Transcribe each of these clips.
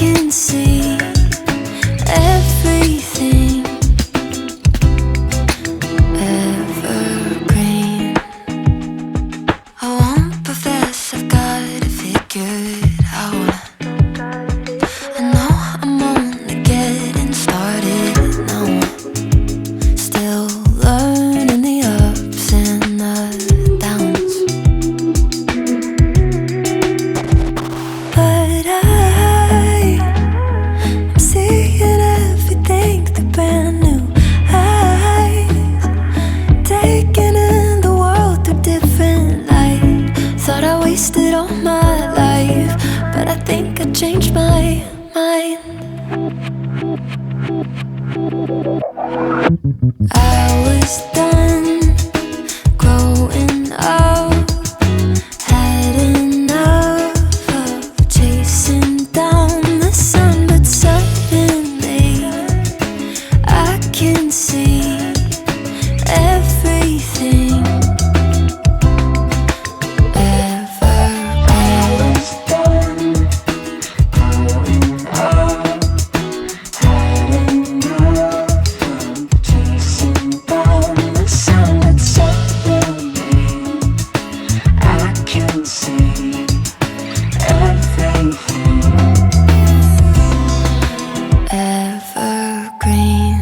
can see everything evergreen. I won't profess I've got it figured out. I know I'm only getting started now. Still learning the ups and the downs. But I'm seeing everything through brand new eyes, taking in the world through different light. Thought I wasted all my life, but I think I changed my mind. I was done growing up, had enough of chasing down the sun, but suddenly I can see everything evergreen. Evergreen.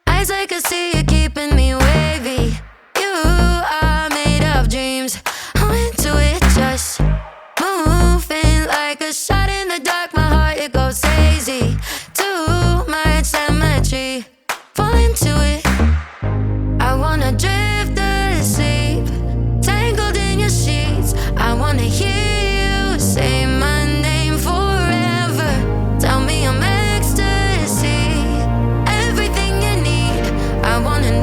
Eyes I can see you keeping me wavy. You are made of dreams. I'm into it, just moving like a shot in the dark. My heart, it goes crazy. Too much symmetry. Fall into it. I wanna drift asleep, tangled in your sheets. I wanna hear you say my name forever. Tell me I'm ecstasy, everything you need. I wanna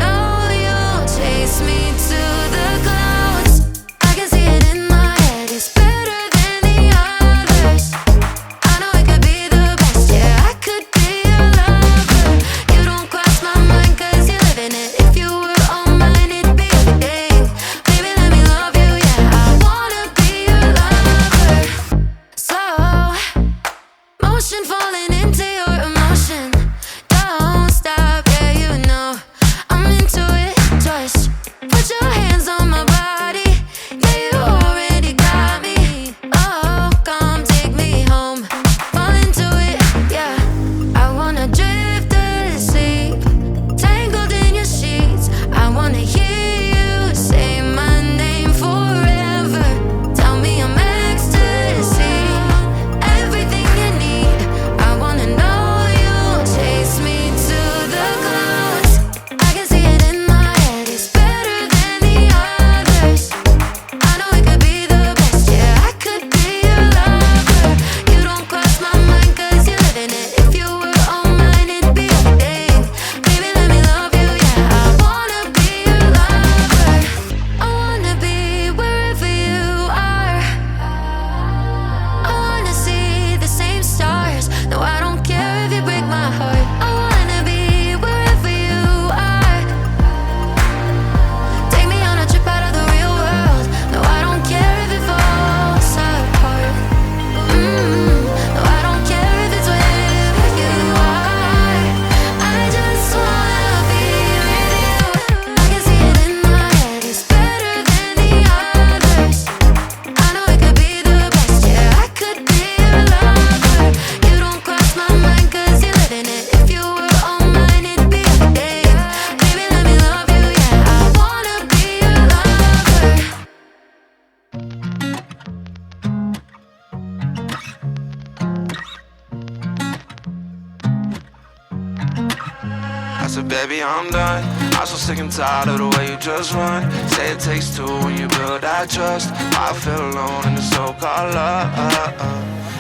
said, baby, I'm done. I'm so sick and tired of the way you just run. Say it takes two when you build that trust. I feel alone in the so-called love.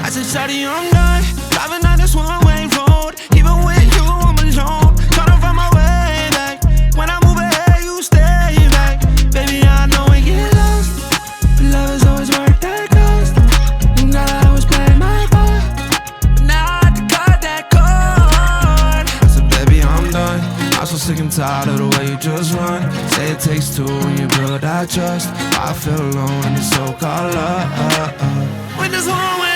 I said, shawty, I'm done driving down this one-way road. Even with you, I'm alone, trying to find my way back. When I move ahead, you stay back. Baby, I know we get lost, but love is always worth that cost. And girl, I was playing my part, but now I have to cut that cord. I said, baby, I'm done. I'm so sick and tired of the way you just run. Say it takes two when you build that trust. I feel alone in the so-called love. With this one-way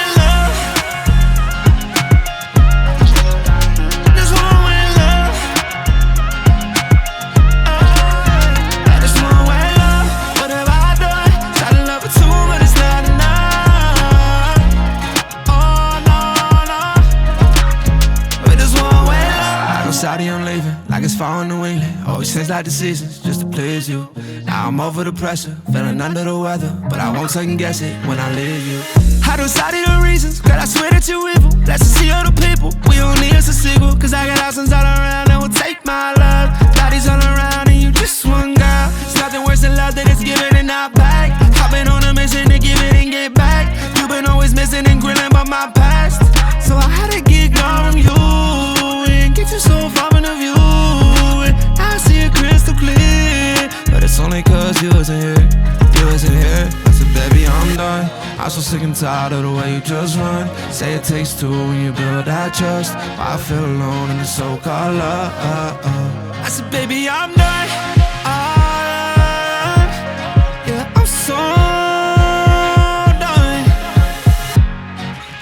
Shawty, I'm leaving, like it's fall in New England. Always change like the seasons, just to please you. Now I'm over the pressure, feeling under the weather, but I won't second guess it when I leave you. I don't study the reasons, girl, I swear that you evil. Let's just see other people, we don't need us a sequel. Cause I got options all around that will take my love. Bodies all around and you just one girl. It's nothing worse than love that is given and not back. I've been on a mission to give it and get back. You've been always missing and grilling about my past, so I had to get gone from you. Get you so far in the view, and I see it crystal clear. But it's only cause you wasn't here, you wasn't here. I said, baby, I'm done. I'm so sick and tired of the way you just run. Say it takes two when you build that trust. I feel alone in the so-called love. I said, baby, I'm done. Yeah, I'm so done.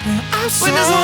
Yeah, I'm so